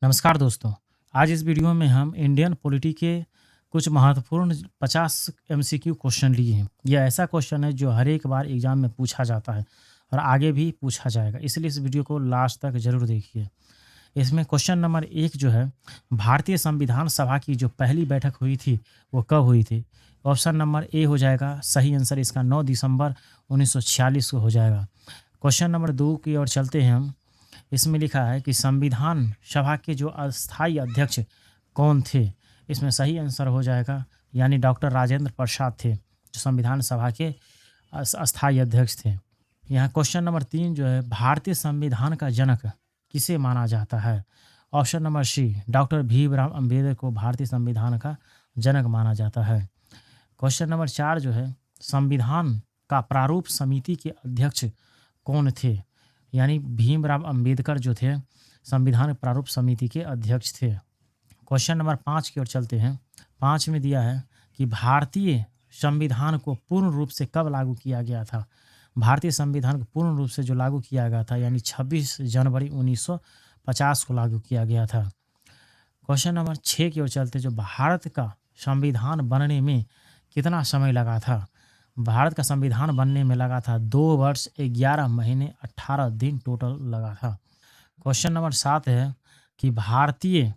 नमस्कार दोस्तों। आज इस वीडियो में हम इंडियन पॉलिटी के कुछ महत्वपूर्ण 50 एमसीक्यू क्वेश्चन लिए हैं। यह ऐसा क्वेश्चन है जो हर एक बार एग्जाम में पूछा जाता है और आगे भी पूछा जाएगा, इसलिए इस वीडियो को लास्ट तक जरूर देखिए। इसमें क्वेश्चन नंबर 1 जो है, भारतीय संविधान सभा की जो पहली बैठक हुई थी वो कब हुई थी? ऑप्शन नंबर ए हो जाएगा सही आंसर इसका 9 दिसंबर 1946 को हो जाएगा। क्वेश्चन नंबर 2 की ओर चलते हैं हम। इसमें लिखा है कि संविधान सभा के जो अस्थाई अध्यक्ष कौन थे? इसमें सही आंसर हो जाएगा यानी डॉक्टर राजेंद्र प्रसाद थे, जो संविधान सभा के अस्थाई अध्यक्ष थे। यहाँ क्वेश्चन नंबर 3 जो है, भारतीय संविधान का जनक किसे माना जाता है? Option number C doctor Bhimrao Ambedkar को भारतीय संविधान का जनक माना जाता है। क्वेश्चन नंबर 4 जो है, संविधान का प्रारूप समिति के अध्यक्ष कौन थे? यानी भीमराव अंबेडकर जो थे संविधान प्रारूप समिति के अध्यक्ष थे। क्वेश्चन नंबर 5 की ओर चलते हैं। 5 में दिया है कि भारतीय संविधान को पूर्ण रूप से कब लागू किया गया था? भारतीय संविधान को पूर्ण रूप से जो लागू किया गया था यानी 26 जनवरी 1950 को लागू किया गया था। क्वेश्चन नंबर 6 की ओर चलते, जो भारत का संविधान बनने में कितना समय लगा था? भारत का संविधान बनने में लगा था 2 वर्ष 11 महीने 18 दिन टोटल लगा था। क्वेश्चन नंबर 7 है कि भारतीय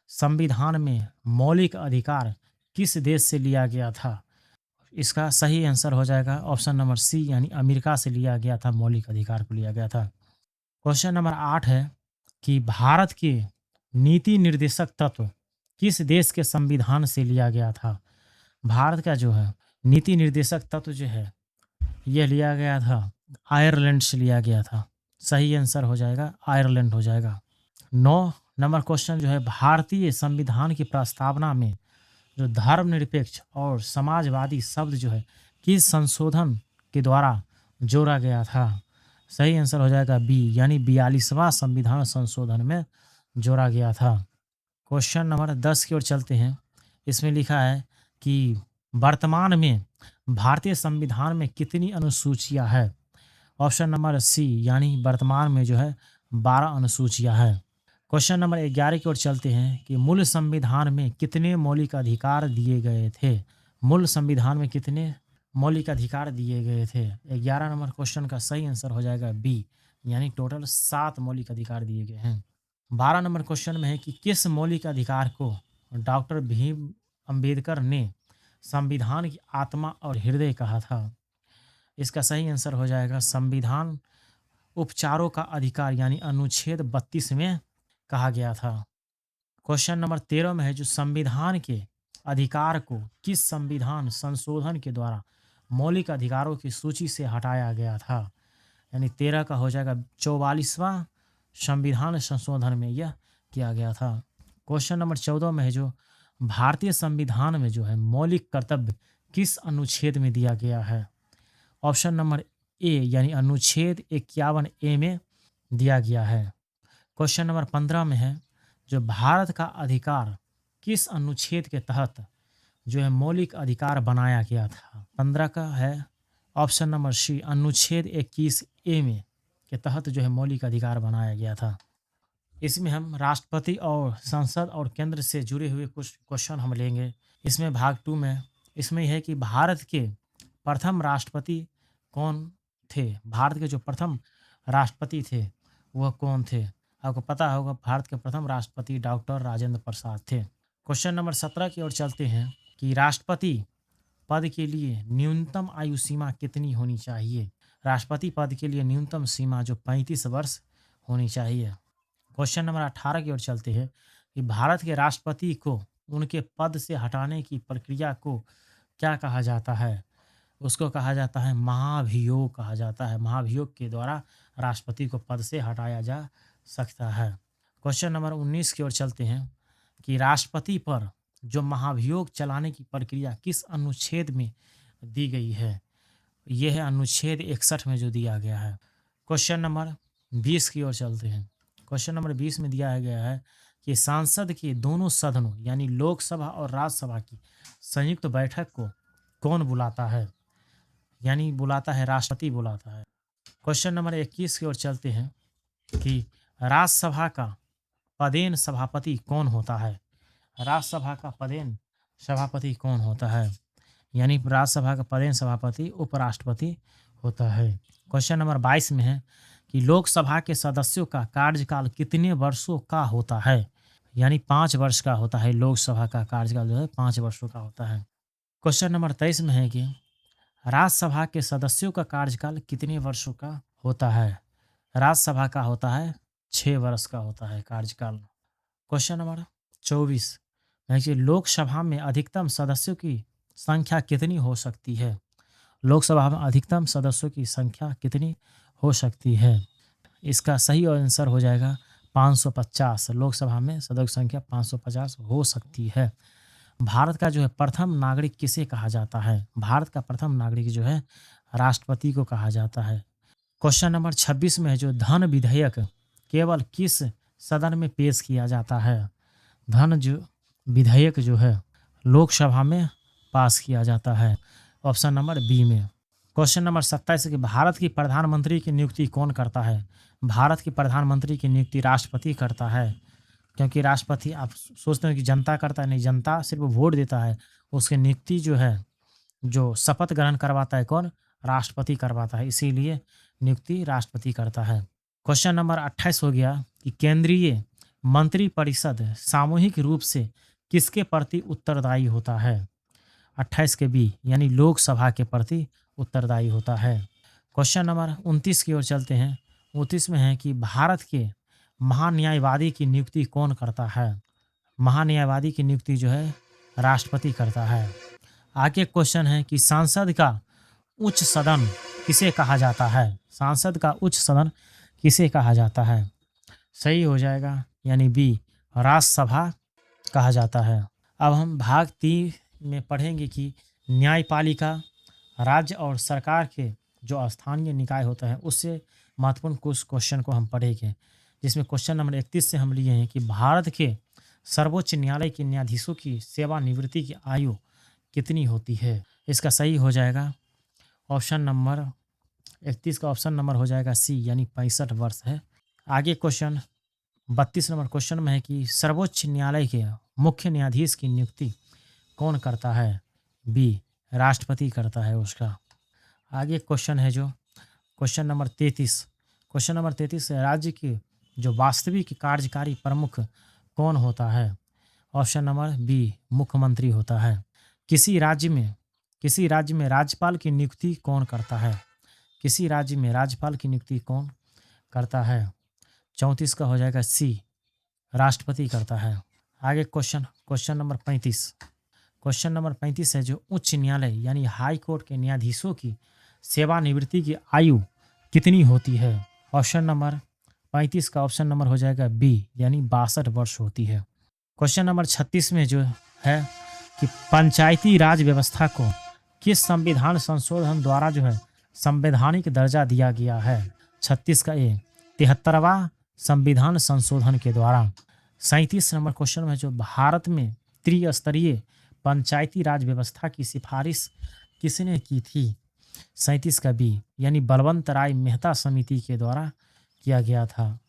संविधान में मौलिक अधिकार किस देश से लिया गया था? इसका सही आंसर हो जाएगा ऑप्शन नंबर सी यानी अमेरिका से लिया गया था, मौलिक अधिकार को लिया गया था। क्वेश्चन नंबर 8 है कि भारत के नीति निर्देशक तत्व किस देश के संविधान से लिया गया था? भारत का जो है नीति निर्देशक तत्व जो है यह लिया गया था आयरलैंड से लिया गया था। सही आंसर हो जाएगा आयरलैंड हो जाएगा। 9 नंबर क्वेश्चन जो है, भारतीय संविधान की प्रस्तावना में जो धर्मनिरपेक्ष और समाजवादी शब्द जो है किस संशोधन के द्वारा जोड़ा गया था? सही आंसर हो जाएगा बी यानी 42वां संविधान संशोधन में जोड़ा गया था। क्वेश्चन नंबर 10 की ओर चलते हैं। इसमें लिखा है कि वर्तमान में भारतीय संविधान में कितनी अनुसूचियां है? ऑप्शन नंबर सी यानी वर्तमान में जो है 12 अनुसूचियां है। क्वेश्चन नंबर 11 की ओर चलते हैं कि मूल संविधान में कितने मौलिक अधिकार दिए गए थे? मूल संविधान में कितने मौलिक अधिकार दिए गए थे? 11 नंबर क्वेश्चन का सही आंसर हो जाएगा बी यानी टोटल 7 मौलिक अधिकार दिए गए हैं। 12 नंबर क्वेश्चन में है कि किस मौलिक अधिकार को डॉक्टर भीम अंबेडकर ने संविधान की आत्मा और हृदय कहा था? इसका सही आंसर हो जाएगा संविधान उपचारों का अधिकार यानी अनुच्छेद 32 में कहा गया था। क्वेश्चन नंबर 13 में है जो संविधान के अधिकार को किस संविधान संशोधन के द्वारा मौलिक अधिकारों की सूची से हटाया गया था? यानी 13 का हो जाएगा 44वां संविधान संशोधन में यह किया गया था। क्वेश्चन नंबर 14 में है जो भारतीय संविधान में जो है मौलिक कर्तव्य किस अनुच्छेद में दिया गया है? ऑप्शन नंबर ए यानी अनुच्छेद 51 ए में दिया गया है। क्वेश्चन नंबर 15 में है जो भारत का अधिकार किस अनुच्छेद के तहत जो है मौलिक अधिकार बनाया गया था? 15 का है ऑप्शन नंबर सी अनुच्छेद 21 ए में के तहत जो है मौलिक अधिकार बनाया गया था। इसमें हम राष्ट्रपति और संसद और केंद्र से जुड़े हुए कुछ क्वेश्चन हम लेंगे। इसमें भाग 2 में इसमें है कि भारत के प्रथम राष्ट्रपति कौन थे? भारत के जो प्रथम राष्ट्रपति थे वह कौन थे? आपको पता होगा भारत के प्रथम राष्ट्रपति डॉक्टर राजेंद्र प्रसाद थे। क्वेश्चन नंबर 17 की ओर चलते हैं कि राष्ट्रपति पद के लिए न्यूनतम आयु सीमा कितनी होनी चाहिए? राष्ट्रपति पद के लिए न्यूनतम सीमा जो 35 वर्ष होनी चाहिए। क्वेश्चन नंबर 18 की ओर चलते हैं कि भारत के राष्ट्रपति को उनके पद से हटाने की प्रक्रिया को क्या कहा जाता है? उसको कहा जाता है महाभियोग कहा जाता है। महाभियोग के द्वारा राष्ट्रपति को पद से हटाया जा सकता है। क्वेश्चन नंबर 19 की ओर चलते हैं कि राष्ट्रपति पर जो महाभियोग चलाने की प्रक्रिया किस अनुच्छेद में दी गई है? यह है अनुच्छेद 61 में जो दिया गया है। क्वेश्चन नंबर 20 की ओर चलते हैं। क्वेश्चन नंबर 20 में दिया गया है कि संसद के दोनों सदनों यानी लोकसभा और राज्यसभा की संयुक्त बैठक को कौन बुलाता है? यानी बुलाता है राष्ट्रपति बुलाता है। क्वेश्चन नंबर 21 की ओर चलते हैं कि राज्यसभा का पदेन सभापति कौन होता है? राज्यसभा का पदेन सभापति कौन होता है? यानी राज्यसभा का पदेन सभापति उपराष्ट्रपति होता है। क्वेश्चन नंबर 22 में है कि लोकसभा के सदस्यों का कार्यकाल कितने वर्षों का होता है? यानी 5 वर्ष का होता है। लोकसभा का कार्यकाल जो है 5 वर्षों का होता है। क्वेश्चन नंबर 23 में है कि राज्यसभा के सदस्यों का कार्यकाल कितने वर्षों का होता है? राज्यसभा का होता है 6 वर्ष का होता है कार्यकाल। क्वेश्चन नंबर 24 है कि लोकसभा में अधिकतम सदस्यों की संख्या कितनी हो सकती है? लोकसभा में अधिकतम सदस्यों की संख्या कितनी हो सकती है? इसका सही आंसर हो जाएगा 550। लोकसभा में सदस्य संख्या 550 हो सकती है। भारत का जो है प्रथम नागरिक किसे कहा जाता है? भारत का प्रथम नागरिक जो है राष्ट्रपति को कहा जाता है। क्वेश्चन नंबर 26 में है जो धन विधेयक केवल किस सदन में पेश किया जाता है? धन जो विधेयक जो है लोकसभा में पास किया जाता है। ऑप्शन नंबर बी में। क्वेश्चन नंबर 27 कि भारत की प्रधानमंत्री की नियुक्ति कौन करता है? भारत की प्रधानमंत्री की नियुक्ति राष्ट्रपति करता है। क्योंकि राष्ट्रपति आप सोचते हो कि जनता करता है, नहीं, जनता सिर्फ वोट देता है। उसकी नियुक्ति जो है, जो शपथ ग्रहण करवाता है कौन? राष्ट्रपति करवाता है। इसीलिए नियुक्ति राष्ट्रपति करता है। क्वेश्चन नंबर 28 हो गया कि केंद्रीय मंत्रिपरिषद सामूहिक रूप से किसके प्रति उत्तरदायी होता है? 28 के बी यानी लोकसभा के प्रति उत्तरदायी होता है। क्वेश्चन नंबर 29 की ओर चलते हैं। 29 में है कि भारत के महान्यायवादी की नियुक्ति कौन करता है? महान्यायवादी की नियुक्ति जो है राष्ट्रपति करता है। आगे क्वेश्चन है कि संसद का उच्च सदन किसे कहा जाता है? संसद का उच्च सदन किसे कहा जाता है? सही हो जाएगा यानी बी राज्यसभा कहा जाता है। अब हम भाग 3 में पढ़ेंगे कि न्यायपालिका राज्य और सरकार के जो स्थानीय निकाय होता है उससे महत्वपूर्ण कुछ क्वेश्चन को हम पढ़ेंगे, जिसमें क्वेश्चन नंबर 31 से हम लिए हैं कि भारत के सर्वोच्च न्यायालय के न्यायाधीशों की सेवानिवृत्ति की आयु कितनी होती है? इसका सही हो जाएगा ऑप्शन नंबर 31 का ऑप्शन नंबर हो जाएगा सी यानी 65 वर्ष है। आगे क्वेश्चन 32 नंबर क्वेश्चन में है कि सर्वोच्च न्यायालय के मुख्य न्यायाधीश की नियुक्ति कौन करता है? बी राष्ट्रपति करता है उसका। आगे क्वेश्चन है जो क्वेश्चन नंबर 33। क्वेश्चन नंबर 33 है राज्य के जो वास्तविक कार्यकारी प्रमुख कौन होता है? ऑप्शन नंबर बी मुख्यमंत्री होता है। किसी राज्य में राज्यपाल की नियुक्ति कौन करता है? किसी राज्य में राज्यपाल की नियुक्ति कौन करता है? 34 का हो जाएगा सी राष्ट्रपति करता है। आगे क्वेश्चन नंबर 35। क्वेश्चन नंबर 35 है जो उच्च न्यायालय यानी हाई कोर्ट के न्यायाधीशों की सेवानिवृत्ति की आयु कितनी होती है? ऑप्शन नंबर 35 का ऑप्शन नंबर हो जाएगा बी यानी 62 वर्ष होती है। क्वेश्चन नंबर 36 में जो है कि पंचायती राज व्यवस्था को किस संविधान संशोधन द्वारा जो है संवैधानिक दर्जा दिया गया है? 36 का ए 73वां संविधान संशोधन के द्वारा। 37 नंबर क्वेश्चन में जो भारत में त्रिस्तरीय पंचायती राज व्यवस्था की सिफारिश किसने की थी? 37 का बी यानी बलवंत राय मेहता समिति के द्वारा किया गया था।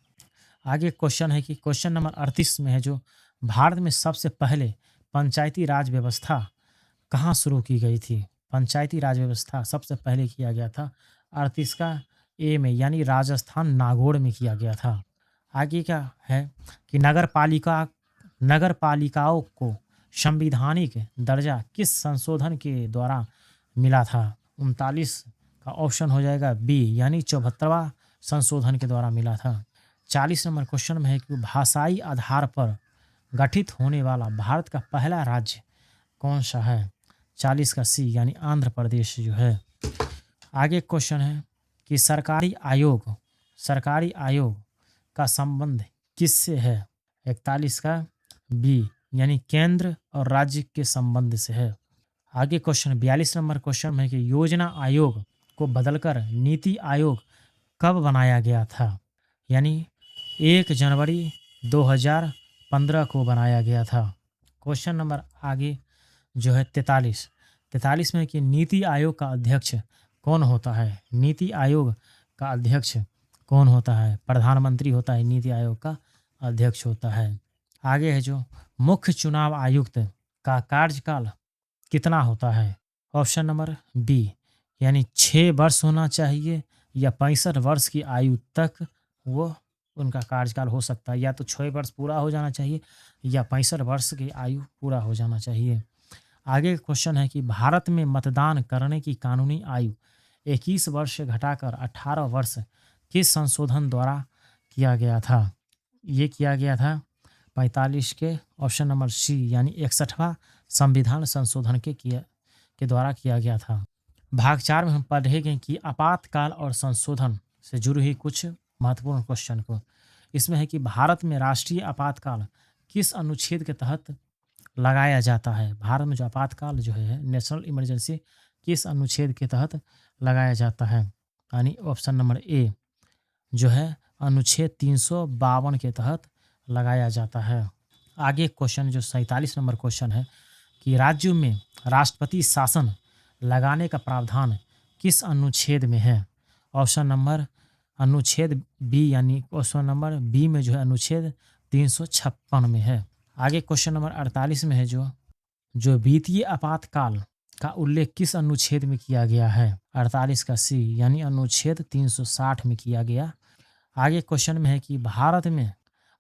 आगे क्वेश्चन है कि क्वेश्चन नंबर 38 में है जो भारत में सबसे पहले पंचायती राज व्यवस्था कहाँ शुरू की गई थी? पंचायती राज व्यवस्था सबसे पहले किया गया था 38 का ए में यानी राजस्थान नागौर में किया गया था। आगे क्या है कि नगर पालिकाओं को संवैधानिक दर्जा किस संशोधन के द्वारा मिला था? 39 का ऑप्शन हो जाएगा बी यानी 74वां संशोधन के द्वारा मिला था। 40 नंबर क्वेश्चन में है कि भाषाई आधार पर गठित होने वाला भारत का पहला राज्य कौन सा है? 40 का सी यानी आंध्र प्रदेश जो है। आगे क्वेश्चन है कि सरकारी आयोग का संबंध किससे है? 41 का बी यानी केंद्र और राज्य के संबंध से है। आगे क्वेश्चन 42 नंबर क्वेश्चन है कि योजना आयोग को बदलकर नीति आयोग कब बनाया गया था? यानी 1 जनवरी 2015 को बनाया गया था। क्वेश्चन नंबर आगे जो है 43 में कि नीति आयोग का अध्यक्ष कौन होता है? नीति आयोग का अध्यक्ष कौन होता है? प्रधानमंत्री होता है नीति आयोग का अध्यक्ष होता है। आगे है जो मुख्य चुनाव आयुक्त का कार्यकाल कितना होता है? ऑप्शन नंबर बी, यानी 6 वर्ष होना चाहिए या 65 वर्ष की आयु तक वो उनका कार्यकाल हो सकता है। या तो 6 वर्ष पूरा हो जाना चाहिए या 65 वर्ष की आयु पूरा हो जाना चाहिए। आगे क्वेश्चन है कि भारत में मतदान करने की कानूनी आयु 21 वर्ष से घटाकर 18 वर्ष किस संशोधन द्वारा किया गया था? ये किया गया था 45 के ऑप्शन नंबर सी, यानी 61वां संविधान संशोधन के द्वारा किया गया था। भाग 4 में हम पढ़ेंगे कि आपातकाल और संशोधन से जुड़ी हुई कुछ महत्वपूर्ण क्वेश्चन को। इसमें है कि भारत में राष्ट्रीय आपातकाल किस अनुच्छेद के तहत लगाया जाता है? भारत में जो आपातकाल जो है नेशनल इमरजेंसी किस अनुच्छेद के तहत लगाया जाता है? यानी ऑप्शन नंबर ए जो है अनुच्छेद 352 के तहत लगाया जाता है। आगे क्वेश्चन जो 47 नंबर क्वेश्चन है कि राज्यों में राष्ट्रपति शासन लगाने का प्रावधान किस अनुच्छेद में है? ऑप्शन नंबर अनुच्छेद बी, यानी ऑप्शन नंबर बी में जो है अनुच्छेद 356 में है। आगे क्वेश्चन नंबर 48 में है जो वित्तीय आपातकाल का उल्लेख किस अनुच्छेद में किया गया है? 48 का सी, यानी अनुच्छेद 360 में किया गया। आगे क्वेश्चन में है कि भारत में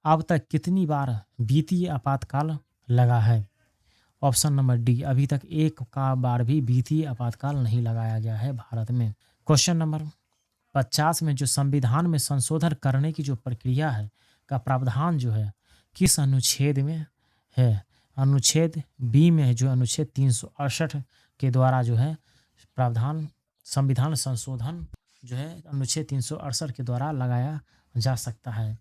अब तक कितनी बार वित्तीय आपातकाल लगा है? ऑप्शन नंबर डी, अभी तक एक का बार भी वित्तीय आपातकाल नहीं लगाया गया है भारत में। क्वेश्चन नंबर 50 में जो संविधान में संशोधन करने की जो प्रक्रिया है का प्रावधान जो है किस अनुच्छेद में है? अनुच्छेद बी में है, जो अनुच्छेद 368 के द्वारा जो है प्रावधान संविधान संशोधन जो है अनुच्छेद 368 के द्वारा लगाया जा सकता है।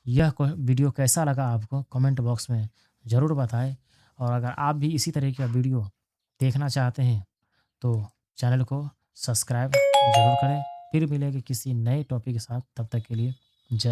यह वीडियो कैसा लगा आपको कमेंट बॉक्स में ज़रूर बताएं, और अगर आप भी इसी तरह का वीडियो देखना चाहते हैं तो चैनल को सब्सक्राइब ज़रूर करें। फिर मिलेंगे किसी नए टॉपिक के साथ, तब तक के लिए जय।